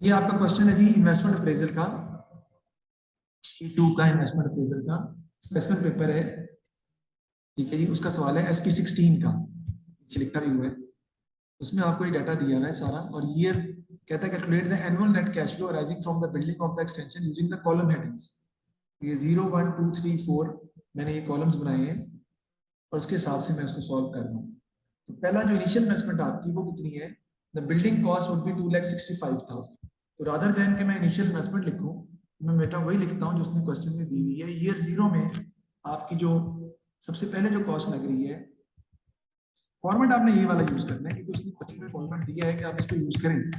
ये आपका क्वेश्चन है जी इन्वेस्टमेंट अप्रेजल का, E2 का इन्वेस्टमेंट अप्रेजल का स्पेसिफिक पेपर है। ठीक है जी, उसका सवाल है SP16 का, लिखा भी हुआ है उसमें। आपको ये डाटा दिया हुआ है सारा, और ईयर कहता है calculate the annual net cash flow arising from the building of the extension using the column headings. ये 0 1 2 3 4 मैंने ये कॉलम्स बनाए हैं और उसके हिसाब से मैं उसको सॉल्व कर रहा हूँ। तो पहला जो इनिशियल इन्वेस्टमेंट आपकी वो कितनी है? The building cost would be 2,65,000। तो रादर देन के मैं इनिशियल इन्वेस्टमेंट लिखूं, मैं बेटा वही लिखता हूँ जो उसने क्वेश्चन में दी हुई है। ईयर 0 में आपकी जो सबसे पहले जो कॉस्ट लग रही है, फॉर्मेट आपने ये वाला यूज करना है क्योंकि उसने क्वेश्चन में फॉर्मेट दिया है कि आप इसको यूज करें।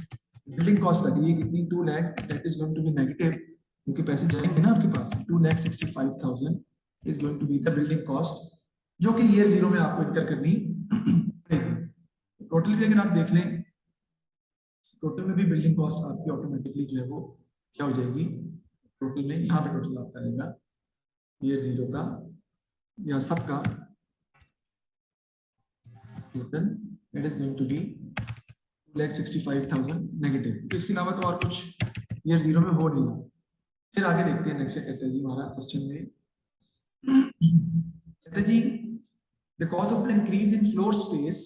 बिल्डिंग कॉस्ट लग रही है कितनी? 2 lakh, that is going to be negative क्योंकि पैसे जाएंगे ना आपके पास। 2,65,000 is going to be the building cost, जो कि ईयर 0 में आपको इंटर करनी पड़ेगी। टोटल भी अगर आप देख लें, टोटल में भी बिल्डिंग कॉस्ट आपकी ऑटोमेटिकली जो है वो क्या हो जाएगी? टोटल में यहाँ पे टोटल आपका आएगा ईयर 0 का या सबका total, it is going to be 2,65,000 negative. तो इसके अलावा तो और कुछ ईयर 0 में हो नहीं रहा। फिर आगे देखते हैं, नेक्स्ट कहते हैं जी हमारा क्वेश्चन में कहते हैं जी because of the increase in floor space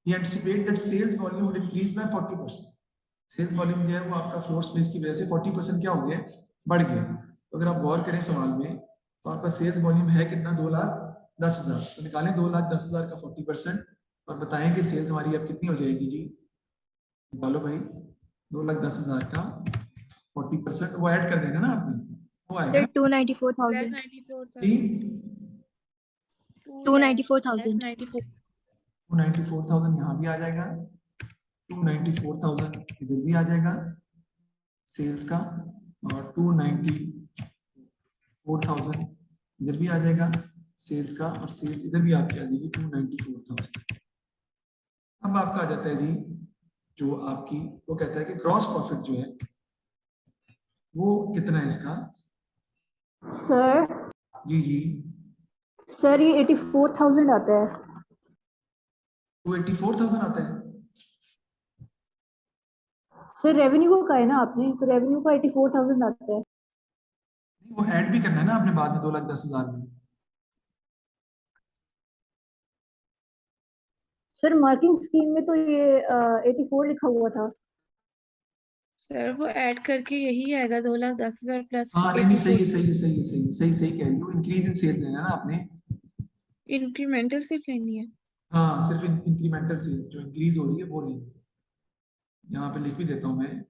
we anticipate that sales volume will increase by 40%। Sales volume जो है वो आपका फ्लोर स्पेस की वजह से 40% क्या हो गया? बढ़ गया। तो अगर आप गौर करें सवाल में, तो आपका सेल्स वॉल्यूम है कितना? 2,10,000। तो निकालें 2,10,000 का 40% और बताएं कि सेल्स हमारी अब कितनी हो जाएगी जी? निकालो भाई, 2,10,000 का 40% वो ऐड कर देना ना आपने, वो आएगा सर ना 294,000। 294,000 294,000 यहाँ भी आ जाएगा, 294,000 इधर भी आ जाएगा सेल्स का, और 294,000 इधर भी आ जाएगा सेल्स का, और सेल्स इधर भी आपकी आ जाएगी 294,000। अब आपका आ जाता है जी जो आपकी, वो कहता है कि ग्रॉस प्रॉफिट जो है वो कितना है इसका? सर जी जी, सर ये 84,000 आता है। 284,000 आता है। सर रेवेन्यू का है ना आपने, तो रेवेन्यू का 84,000 आता है। वो ऐड भी करना है ना आपने बाद में 2,10,000 में। सर मार्किंग स्कीम में तो ये 84 लिखा हुआ था। सर वो ऐड करके यही आएगा 2,10,000 प्लस हाँ नहीं नहीं, सही है 84। सही है सही है सही है सही सही कह रही हो। इंक्रीज इन सेल्स लेना ना आपने। इंक्रीमेंटल सिर्फ लेनी है। हाँ, सिर्फ इंक्रीमेंटल सेल्स जो इंक्रीज हो रही है वो लेनी है। यहाँ पे लिख भी देता हूँ मैं,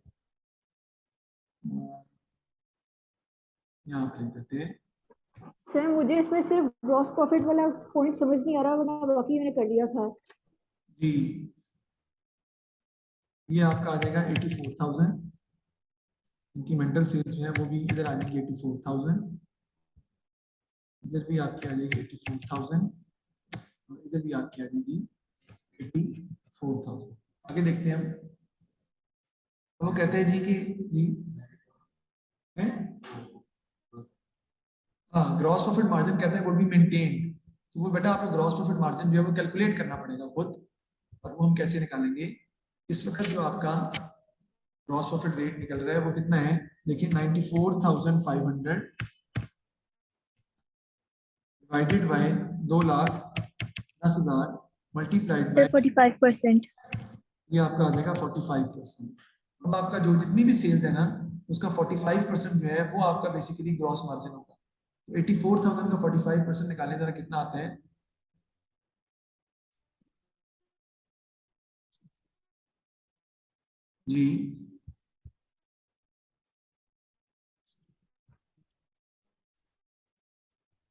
यहाँ पे लिख देते हैं। सर मुझे इसमें सिर्फ ग्रॉस प्रॉफिट वाला पॉइंट समझ नहीं आ रहा, वरना बाकी मैंने कर लिया था। जी, ये आपका आ जाएगा 84,000। इंक्रीमेंटल सेल्स जो है वो भी इधर आ जाएगी 84,000, इधर भी आपकी आ जाएगी 84,000, और इधर भी आपकी आ जाएगी 84,000। आगे देखते हैं हम। वो कहते हैं जी कि जी है, हाँ ग्रॉस प्रॉफिट मार्जिन कहते हैं वुड बी मेंटेन्ड। तो वो बेटा आपको ग्रॉस प्रॉफिट मार्जिन जो है वो कैलकुलेट करना पड़ेगा खुद, और वो हम कैसे निकालेंगे? इस वक्त जो आपका ग्रॉस प्रॉफिट रेट निकल रहा है वो कितना है? देखिए 94,500 divided by 2,10,000 multiplied sir by, 45%। ये आपका आ जाएगा 45%। अब आपका जो जितनी भी सेल्स है ना उसका 45% जो है वो आपका बेसिकली ग्रॉस मार्जिन होगा। तो 84,000 का 45% निकालें जरा कितना आता है? जी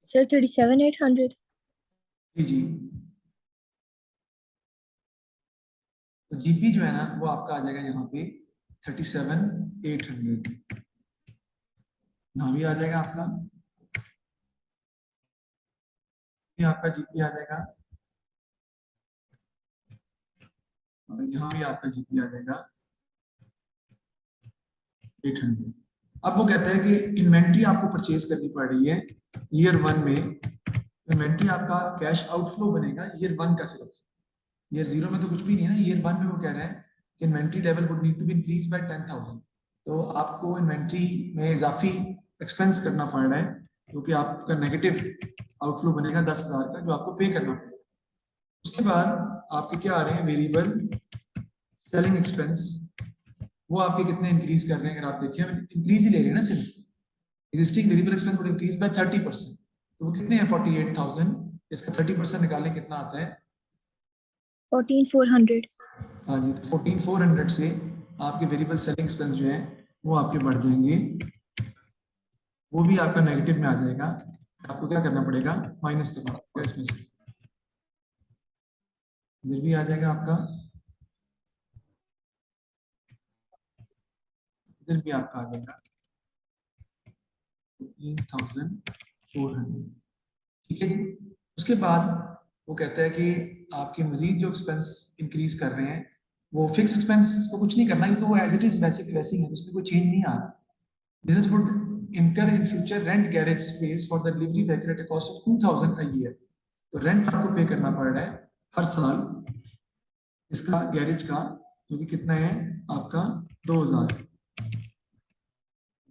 सर 37,800। जी जी, तो जीपी जो है ना वो आपका आ जाएगा यहाँ पे 37,800, यहाँ भी आ जाएगा आपका, ये आपका जीपी आ जाएगा, और यहाँ भी आपका जीपी आ जाएगा 800। अब वो कहता है कि इन्वेंट्री आपको परचेज करनी पड़ रही है ईयर 1 में। इन्वेंट्री आपका कैश आउटफ्लो बनेगा ईयर 1 का सिर्फ, ईयर 0 में तो कुछ भी नहीं है ना। ईयर 1 में वो कह रहे हैं कि inventory level would need to be increase by 10,000। तो आपको इन्वेंट्री में इजाफी एक्सपेंस करना पड़ रहा है, क्योंकि आपका नेगेटिव आउटफ्लो बनेगा 10,000 का, जो आपको पे करना पड़ेगा। उसके बाद आपके क्या आ रहे हैं, वेरिएबल सेलिंग एक्सपेंस, वो आपके कितने इंक्रीज कर रहे हैं, अगर आप देखें इंक्रीज ही ले रहे हैं ना, सिर्फ एग्जिस्टिंग वेरिएबल एक्सपेंस को इंक्रीज बाय 30%, तो वो कितने हैं 48,000, इसका 30% निकालें कितना आता है 14,400। हाँ जी, तो 14,400 से आपके वेरिएबल सेलिंग एक्सपेंस जो है वो आपके बढ़ जाएंगे, वो भी आपका नेगेटिव में आ जाएगा। आपको क्या करना पड़ेगा, माइनस करना पड़ेगा इसमें से, इधर भी आ जाएगा आपका, इधर भी आपका आ जाएगा 14,400। ठीक है जी। उसके बाद वो कहता है कि आपके मजीद जो एक्सपेंस इंक्रीज कर रहे हैं, वो फिक्स एक्सपेंस को कुछ नहीं करना, क्योंकि वो एज इट इज वैसे के वैसे ही है, उसमें कोई चेंज नहीं आ रहा। बिजनेस वुड इनकर in future rent garage space for the delivery vehicle at a cost of 2,000 a year, तो रेंट आपको पे करना पड़ रहा है हर साल इसका गैरेज का, जो कि कितना है आपका 2,000,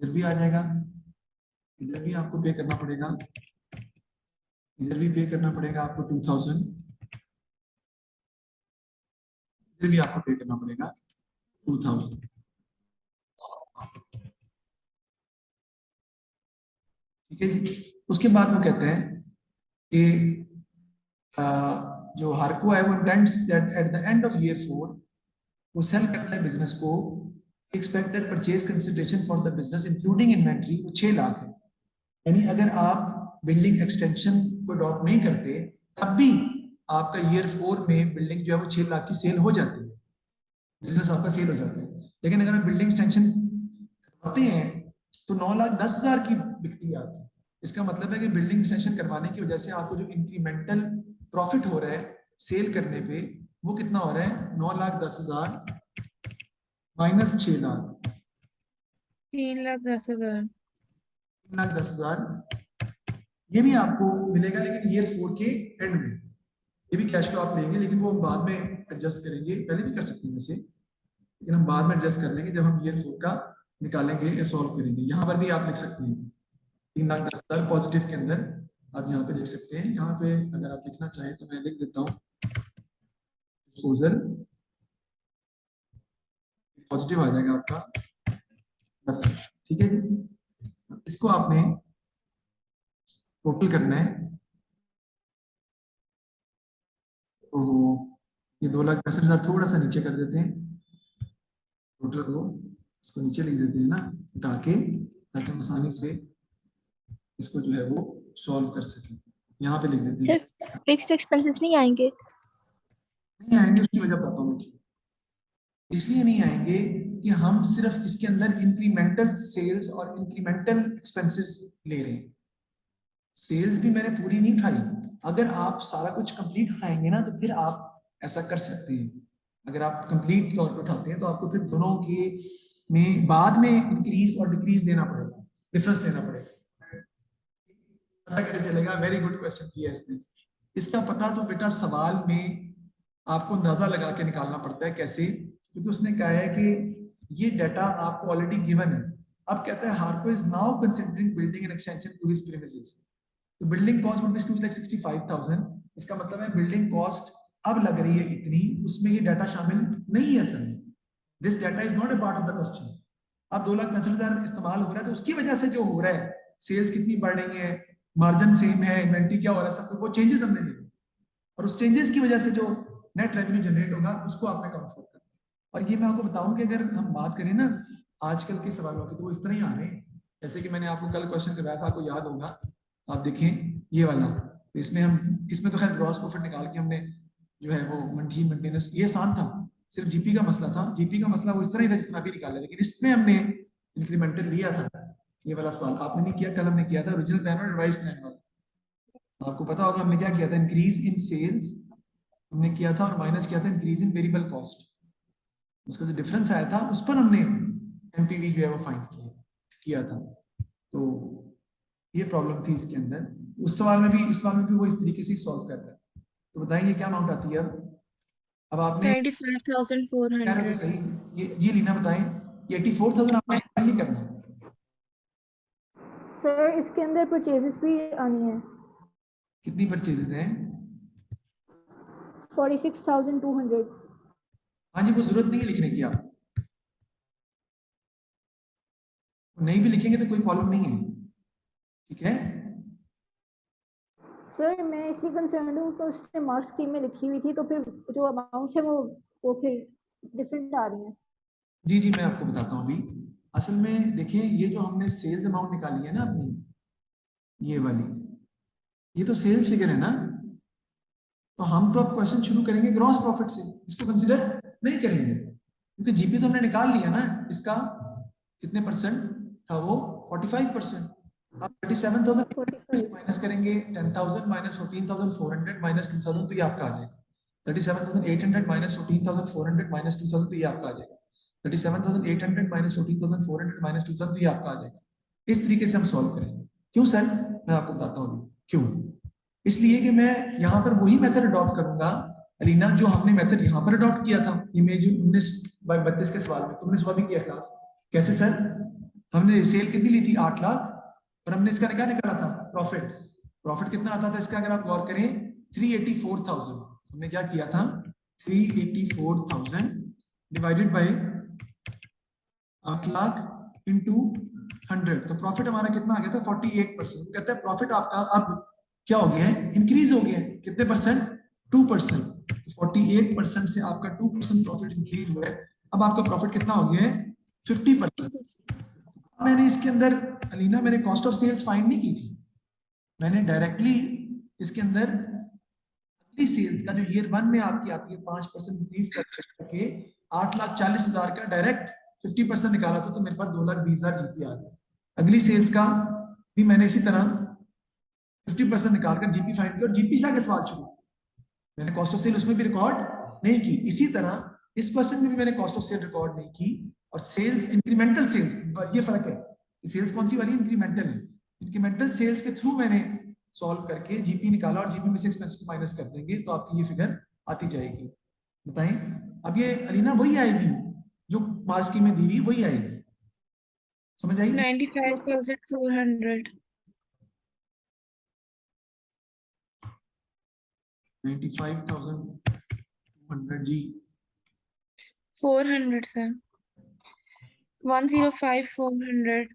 इधर भी आ जाएगा, इधर भी आपको पे करना पड़ेगा, इधर भी पे करना पड़ेगा आपको 2,000, इधर भी आपको पे करना पड़ेगा 2,000। ठीक है जी। उसके बाद वो कहते हैं कि जो हार्को है वो intends that at the end of year 4 वो सेल करना है बिजनेस को, expected purchase consideration for the business including inventory वो 6 लाख है। यानी अगर आप बिल्डिंग एक्सटेंशन को अडॉप्ट नहीं करते, तब भी आपका ईयर 4 में बिल्डिंग जो है वो 6 लाख की सेल हो जाती है, बिजनेस आपका सेल हो जाता है। लेकिन अगर आप बिल्डिंग एक्सटेंशन करवाते हैं तो 9,10,000 की बिकती है आपकी। इसका मतलब है कि बिल्डिंग एक्सटेंशन करवाने की वजह से आपको जो इंक्रीमेंटल प्रॉफिट हो रहा है सेल करने पे, वो कितना हो रहा है 9,10,000 माइनस 6 लाख, 3,10,000। 3,10,000 ये भी आपको मिलेगा, लेकिन ईयर 4 के एंड में। ये भी कैश फ्लो आप लेंगे, लेकिन वो हम बाद में एडजस्ट करेंगे, पहले भी कर सकते हैं वैसे, लेकिन हम बाद में एडजस्ट कर लेंगे जब हम ईयर 4 का निकालेंगे या सॉल्व करेंगे। यहाँ पर भी आप लिख सकते हैं 3,10,000 पॉजिटिव के अंदर, आप यहाँ पे लिख सकते हैं। यहाँ पे अगर आप लिखना चाहें तो मैं लिख देता हूँ डिस्पोजल, पॉजिटिव आ जाएगा आपका बस। ठीक है जी। इसको आपने टोटल करना है, तो ये 2,65,000 थोड़ा सा नीचे कर देते हैं, टोटल को इसको नीचे लिख देते हैं ना उठा के, ताकि हम आसानी से इसको जो है वो सॉल्व कर सकें। यहाँ पे लिख देते हैं, सिर्फ फिक्स्ड एक्सपेंसेस नहीं आएंगे? नहीं आएंगे, उसकी वजह बताता हूँ मैं। इसलिए नहीं आएंगे कि हम सिर्फ इसके अंदर इंक्रीमेंटल सेल्स और इंक्रीमेंटल एक्सपेंसेस ले रहे हैं, सेल्स भी मैंने पूरी नहीं उठाई। अगर आप सारा कुछ कंप्लीट उठाएंगे ना, तो फिर आप ऐसा कर सकते हैं। अगर आप कंप्लीट तौर पर उठाते हैं तो आपको फिर दोनों के में बाद में इंक्रीज और डिक्रीज देना पड़ेगा, डिफरेंस लेना पड़ेगा, पता कैसे चलेगा। वेरी गुड क्वेश्चन किया इसने। इसका पता तो बेटा सवाल में आपको अंदाजा लगा के निकालना पड़ता है। कैसे? क्योंकि उसने कहा है कि ये डाटा आपको ऑलरेडी गिवन है। अब कहता है Harco is now considering building an extension to his premises, तो बिल्डिंग कॉस्ट वुड बी 2,65,000। इसका मतलब है बिल्डिंग कॉस्ट अब लग रही है इतनी, उसमें ये डाटा शामिल नहीं है sir, this data is not a part of the question. अब 2,65,000 इस्तेमाल हो रहा है, तो उसकी वजह से जो हो रहा है, सेल्स कितनी बढ़ रही है, मार्जिन सेम है, इन्वेंट्री क्या हो रहा है, सब वो चेंजेस हमने लिए, और उस चेंजेस की वजह से जो नेट रेवेन्यू जनरेट होगा उसको आपने काउंट करना है। और ये मैं आपको बताऊं कि अगर हम बात करें ना आजकल के सवालों की, तो वो इस तरह ही आ रहे हैं। जैसे कि मैंने आपको कल क्वेश्चन करवाया था, आपको याद होगा, आप देखें ये वाला, तो इसमें तो खैर ग्रॉस प्रॉफिट निकाल के हमने जो है वो मशीन मेंटेनेंस, ये आसान था, सिर्फ जीपी का मसला था। जीपी का मसला वो इस तरह ही था जिस तरह भी निकाला, लेकिन इसमें हमने इंक्रीमेंटल लिया था। ये वाला सवाल आपने नहीं किया, कल हमने किया था ओरिजिनल प्लान और रिवाइज प्लान वाला। आपको पता होगा हमने क्या किया था, इंक्रीज इन सेल्स हमने किया था और माइनस किया था इंक्रीज इन वेरिएबल कॉस्ट। उसका जो डिफरेंस आया था उस पर हमने एमपीवी जो है वो फाइंड किया था। तो ये प्रॉब्लम थी इसके अंदर। उस सवाल में भी, इस सवाल में भी वो इस तरीके से सॉल्व कर रहा है। तो बताइए क्या अमाउंट आती है अब आपने? कह रहे तो 95,400। सही, ये लीना बताएं ये 84,000 आपने शामिल नहीं करना। सर इसके अंदर परचेजेस भी आनी है। कितनी परचेजेस हैं? 46,200। हाँ जी, वो जरूरत नहीं है लिखने की, आप नहीं भी लिखेंगे तो कोई प्रॉब्लम नहीं है, ठीक है। सर मैं इसलिए कंसर्न हूँ तो उसने मार्क्स स्कीम में लिखी हुई थी, तो फिर जो अमाउंट है वो फिर डिफरेंट आ रही है। जी जी, मैं आपको बताता हूँ अभी। असल में देखिए, ये जो हमने सेल्स अमाउंट निकाली है ना अपनी, ये वाली, ये तो सेल्स फिगर है ना, तो हम तो अब क्वेश्चन शुरू करेंगे ग्रॉस प्रॉफिट से, इसको कंसीडर नहीं करेंगे क्योंकि जीपी तो हमने निकाल लिया ना इसका, कितने परसेंट था वो, 45%। अब 37,000 माइनस करेंगे 10,000 माइनस 14,400 माइनस 2,000, तो ये आपका आ जाएगा 37,800 माइनस 14,400 माइनस 2,000, तो ये आपका आ जाएगा 37,800 माइनस 14,400 माइनस 2,000, तो ये आपका आ जाएगा। इस तरीके से हम सॉल्व करेंगे। क्यों सर? मैं आपको बताता हूँ क्यों। इसलिए कि मैं यहाँ पर वही मेथड अडॉप्ट करूंगा अलीना, जो हमने मेथड यहाँ पर अडॉप्ट किया था इमेज 19/32 के सवाल में, तुमने सवाल भी किया क्लास। कैसे सर? हमने सेल कितनी ली थी? 8 लाख, और हमने इसका क्या निकाला था? प्रॉफिट। प्रॉफिट कितना आता था इसका? अगर आप गौर करें 384,000। हमने क्या किया था? 384,000 डिवाइडेड बाय 8 लाख इंटू 100, तो प्रॉफिट हमारा कितना आ गया था? 48%। कहते हैं प्रॉफिट आपका अब क्या हो गया है? इंक्रीज हो गया है। कितने परसेंट? 2%। 48% से आपका 2% प्रॉफिट इंक्रीज हुआ है। अब आपका प्रॉफिट कितना हो गया है? 50%। मैंने इसके अंदर अलीना, मैंने कॉस्ट ऑफ सेल्स फाइंड नहीं की थी, मैंने डायरेक्टली इसके अंदर सेल्स का जो ईयर 1 में आपकी आती है 5% इंक्रीज करके 8,40,000 का डायरेक्ट 50% निकाला था, तो मेरे पास 2,20,000 जीपी आ गया। अगली सेल्स का भी मैंने इसी तरह 50% निकालकर जीपी फाइंड किया, और जीपी से आगे सवाल शुरू। मैंने कॉस्ट ऑफ सेल उसमें भी रिकॉर्ड नहीं की। इसी तरह इस क्वेश्चन में भी मैंने कॉस्ट ऑफ सेल रिकॉर्ड नहीं की, और सेल्स, इंक्रीमेंटल सेल्स, ये फर्क है, सेल्स कौन सी वाली? इंक्रीमेंटल है। इंक्रीमेंटल सेल्स के थ्रू मैंने सॉल्व करके जीपी निकाला, और जीपी में से एक्सपेंसेस माइनस कर देंगे तो आपकी ये फिगर आती जाएगी। बताएं, अब ये अलीना वही आएगी जो मार्क्स की में दी हुई, वही आएगी। समझ आई? 95,400। 95,200 जी। 400 सर। 105,400।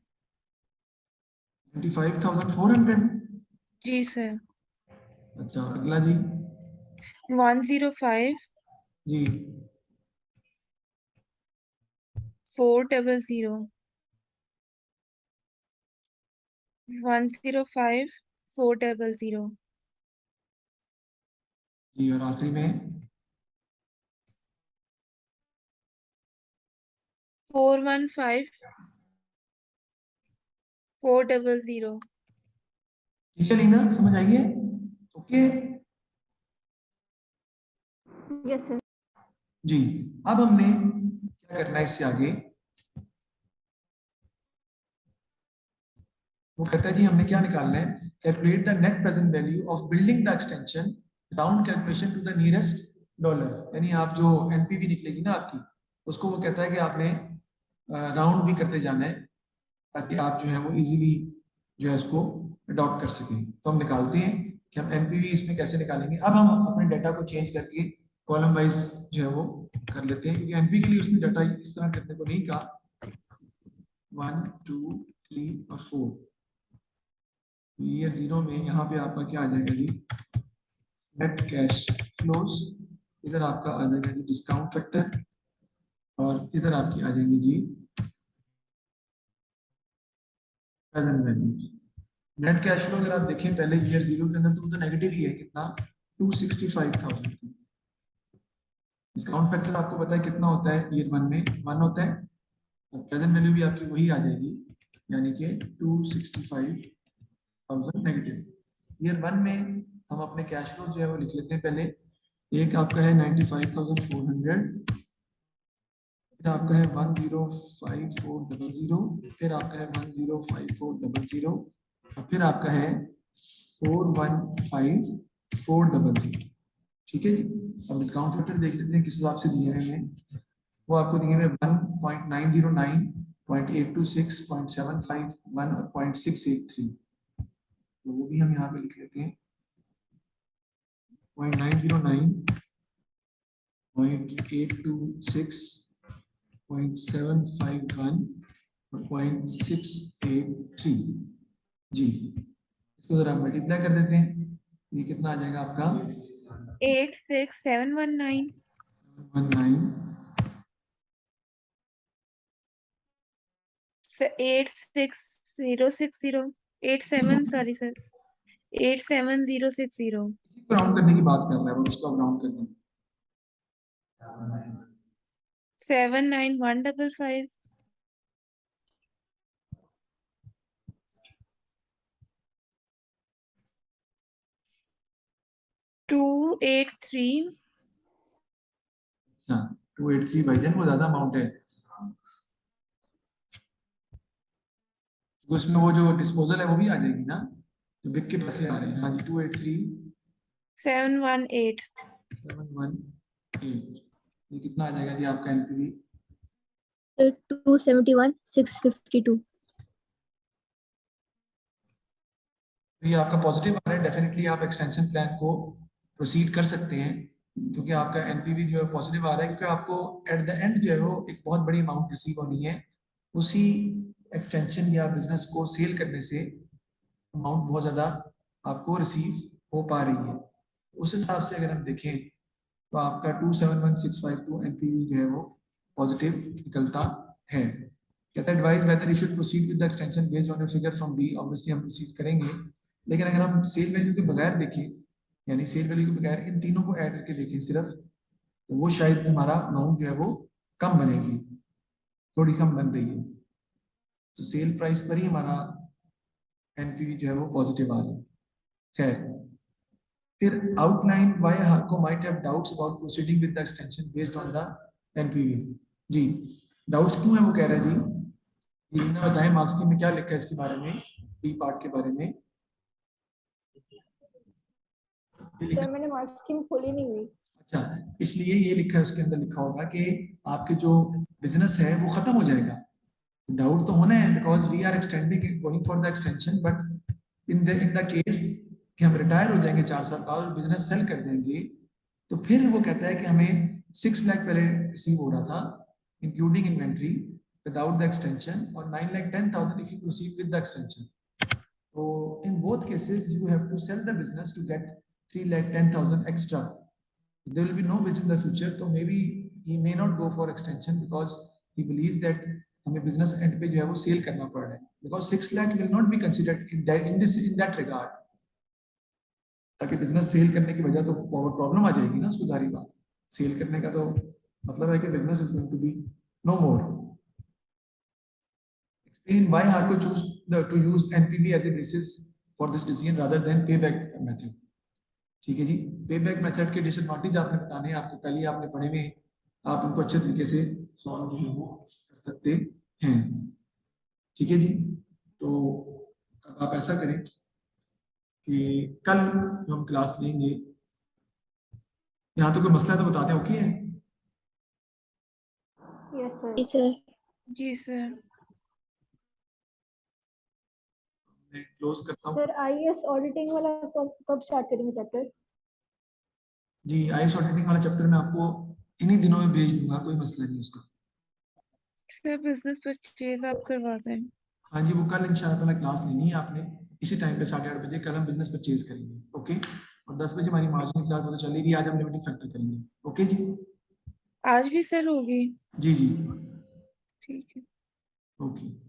95,400। जी सर। अच्छा, अगला जी। 105,400। जी 105,400। जी, और आखिरी में 415,400। ठीक है लीना, समझ आइए? Okay yes sir. जी। अब हमने क्या करना है इससे आगे? वो कहता है जी हमने क्या निकालना है? Calculate the net present value of building the extension, round calculation to the nearest dollar. यानी आप जो एनपीवी निकलेगी ना आपकी, उसको वो कहता है कि आपने राउंड भी करते जाना है, ताकि आप जो है वो इजीली जो है उसको अडॉप्ट कर सकें। तो हम निकालते हैं कि हम एनपीवी इसमें कैसे निकालेंगे। अब हम अपने डाटा को चेंज करके कॉलम वाइज जो है वो कर लेते हैं, क्योंकि एनपी के लिए उसने डाटा इस तरह करने को नहीं कहा। 1 2 3 और 4 ईयर 0 में यहाँ पे आपका क्या आ जाएगा जी? Net cash flows. इधर आपका आ जाएगा जी डिस्काउंट फैक्टर, और इधर आपकी आ जाएंगी जी present value. Net cash flow अगर आप देखें पहले ईयर 0 के अंदर, तो नेगेटिव ही है। कितना? 265,000। डिस्काउंट फैक्टर आपको पता है कितना होता है? ईयर 1 में 1 होता है, और प्रेजेंट वैल्यू भी आपकी वही आ जाएगी, यानी कि 265,000 नेगेटिव। ईयर 1 में हम अपने कैश फ्लो जो है वो लिख लेते हैं पहले। एक आपका है 95,400, फिर आपका है 105400, फिर आपका है 105400, और फिर आपका है 415400। ठीक है जी। अब डिस्काउंट फैक्टर देख लेते हैं किस हिसाब से दिया है हमें। वो आपको दिए हुए 1.909, 0.826, 0.751 और 0.683, तो वो भी हम यहाँ पे लिख लेते हैं 0.909, 0.826, 0.751 और 0.683 जी। इसको जरा मल्टीप्लाई कर देते हैं, ये कितना आ जाएगा आपका 86719 19 86060 87 सॉरी सर 87060 राउंड करने की बात कर रहा है वो, उसको आप राउंड कर दें 79155 283 हाँ 283 भाईजान, वो ज्यादा अमाउंट है, उसमें वो जो डिस्पोजल है वो भी आ जाएगी ना, जो बिक के पैसे आ रहे हैं। हाँ जी 283 718 718, ये कितना आ जाएगा जी आपका एनपीवी 271,652। तो ये आपका पॉजिटिव आ रहा है, डेफिनेटली आप एक्सटेंशन प्लान को प्रोसीड कर सकते हैं, क्योंकि आपका एनपीवी जो है पॉजिटिव आ रहा है, क्योंकि आपको एट द एंड जो है वो एक बहुत बड़ी अमाउंट रिसीव होनी है, उसी एक्सटेंशन या बिजनेस को सेल करने से अमाउंट बहुत ज्यादा आपको रिसीव हो पा रही है। उस हिसाब से अगर हम देखें तो आपका 271652 एनपीवी जो है वो पॉजिटिव निकलता है। कहता है advise whether you should proceed with the extension based on your figure from B, obviously हम प्रोसीड करेंगे, लेकिन अगर हम सेल वैल्यू के बगैर देखें, यानी सेल वैल्यू के बगैर इन तीनों को ऐड करके देखें सिर्फ, तो वो शायद हमारा अमाउंट जो है वो कम बनेगी, थोड़ी कम बन रही है, तो सेल प्राइस पर ही हमारा एनपीवी जो है वो पॉजिटिव आ रहा है। खैर, फिर outline why Harco might have doubts about proceeding with the extension based on the NPV. जी डाउट्स क्यों है वो कह रहे हैं जी, ये ना बताएं मार्क्स में क्या लिखा है इसके बारे में, डी पार्ट के बारे में। सर मैंने मार्क्स स्कीम खोली नहीं हुई। अच्छा, इसलिए ये लिखा है, उसके अंदर लिखा होगा कि आपके जो बिजनेस है वो खत्म हो जाएगा। डाउट तो होना है, because we are extending going for the extension, but in the case कि हम रिटायर हो जाएंगे 4 साल बाद और बिजनेस सेल कर देंगे, तो फिर वो कहता है कि हमें 6 लाख पहले रिसीव हो रहा था including inventory without the extension, और 9,10,000 if you proceed with the extension. So in both cases, you have to sell the business to get 3,10,000 extra. There will be no bridge in the future. So maybe he may not go for extension because he believes that हमें business end पे जो है वो sale करना पड़ रहा है. Because 6 lakh will not be considered in that regard. ताकि business sale करने की वजह तो problem आ जाएगी ना उसको, सारी बात sale करने का तो मतलब है कि business is going to be no more. Explain why Harco chose to use NPV as a basis for this decision rather than payback method. ठीक है जी, पेबैक मेथड के डिसएडवांटेज आपने बताने हैं, आपको पहले आपने पढ़े में, आप उनको अच्छे तरीके से सॉल्व कर सकते हैं। ठीक है जी, तो अब आप ऐसा करें कि कल जो हम क्लास लेंगे, यहाँ तो कोई मसला तो बताते हैं, ओके है? Yes sir. जी सर। जी सर। मैं क्लोज करता हूँ। सर आईएएस ऑडिटिंग वाला कब स्टार्ट करेंगे चैप्टर? जी आईएएस ऑडिटिंग वाला चैप्टर मैं आपको इन्हीं दिनों में भेज दूंगा, कोई मसला नहीं उसका। सर बिजनेस परचेज आप करवा रहे हैं? हाँ जी, वो कल इंशाल्लाह ताला क्लास लेनी है आपने, इसी टाइम पे 8:30 बजे कल हम बिजनेस परचेज करेंगे, ओके? और 10 बजे हमारी मार्जिन क्लास वो तो चलेगी, आज हम लिमिटिंग फैक्टर करेंगे, ओके जी? आज भी सर होगी? जी जी, ठीक है। ओके।